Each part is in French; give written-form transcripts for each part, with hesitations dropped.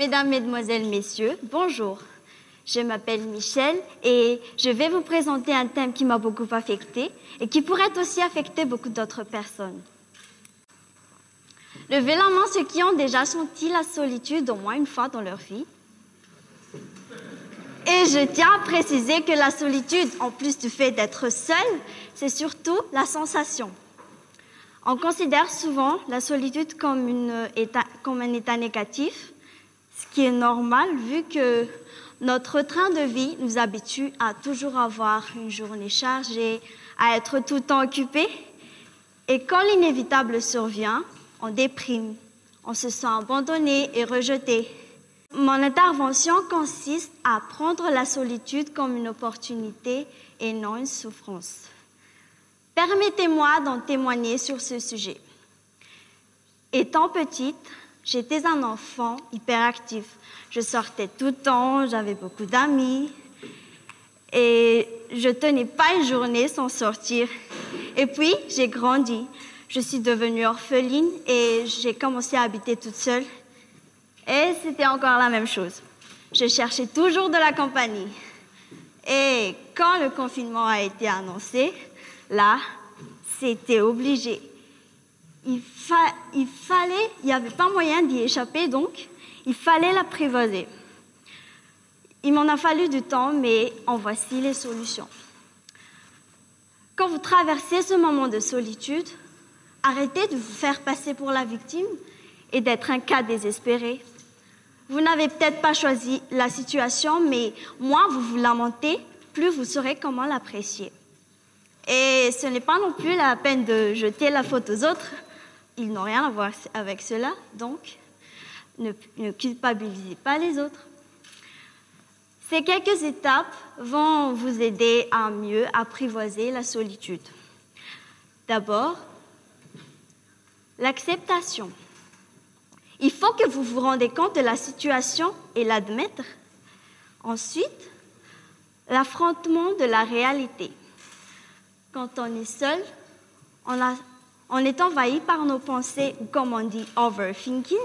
Mesdames, Mesdemoiselles, Messieurs, bonjour. Je m'appelle Michel et je vais vous présenter un thème qui m'a beaucoup affectée et qui pourrait aussi affecter beaucoup d'autres personnes. Levez la main ceux qui ont déjà senti la solitude au moins une fois dans leur vie. Et je tiens à préciser que la solitude, en plus du fait d'être seul, c'est surtout la sensation. On considère souvent la solitude comme un état négatif, ce qui est normal vu que notre train de vie nous habitue à toujours avoir une journée chargée, à être tout le temps occupé. Et quand l'inévitable survient, on déprime, on se sent abandonné et rejeté. Mon intervention consiste à prendre la solitude comme une opportunité et non une souffrance. Permettez-moi d'en témoigner sur ce sujet. Étant petite, j'étais un enfant hyperactif. Je sortais tout le temps, j'avais beaucoup d'amis et je ne tenais pas une journée sans sortir. Et puis, j'ai grandi. Je suis devenue orpheline et j'ai commencé à habiter toute seule. Et c'était encore la même chose. Je cherchais toujours de la compagnie. Et quand le confinement a été annoncé, là, c'était obligé. Il n'y avait pas moyen d'y échapper, donc il fallait l'apprivoiser. Il m'en a fallu du temps, mais en voici les solutions. Quand vous traversez ce moment de solitude, arrêtez de vous faire passer pour la victime et d'être un cas désespéré. Vous n'avez peut-être pas choisi la situation, mais moins vous vous lamentez, plus vous saurez comment l'apprécier. Et ce n'est pas non plus la peine de jeter la faute aux autres. Ils n'ont rien à voir avec cela, donc ne culpabilisez pas les autres. Ces quelques étapes vont vous aider à mieux apprivoiser la solitude. D'abord, l'acceptation. Il faut que vous vous rendez compte de la situation et l'admettre. Ensuite, l'affrontement de la réalité. Quand on est seul, on est envahi par nos pensées, ou comme on dit, overthinking.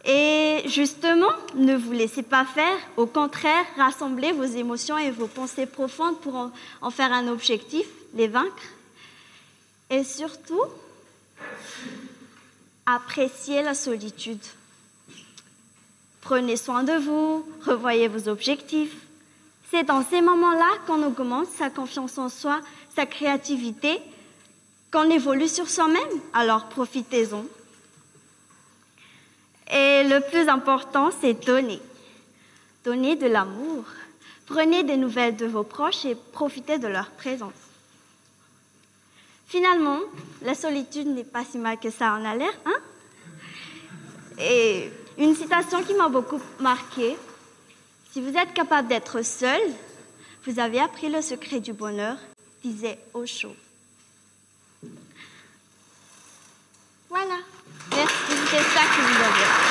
Et justement, ne vous laissez pas faire. Au contraire, rassemblez vos émotions et vos pensées profondes pour en faire un objectif, les vaincre. Et surtout, appréciez la solitude. Prenez soin de vous, revoyez vos objectifs. C'est dans ces moments-là qu'on augmente sa confiance en soi, sa créativité, qu'on évolue sur soi-même. Alors profitez-en. Et le plus important, c'est donner. Donnez de l'amour. Prenez des nouvelles de vos proches et profitez de leur présence. Finalement, la solitude n'est pas si mal que ça en a l'air, hein? Et une citation qui m'a beaucoup marquée. Si vous êtes capable d'être seul, vous avez appris le secret du bonheur, disait Osho. Voilà. Merci, c'est ça que vous avez.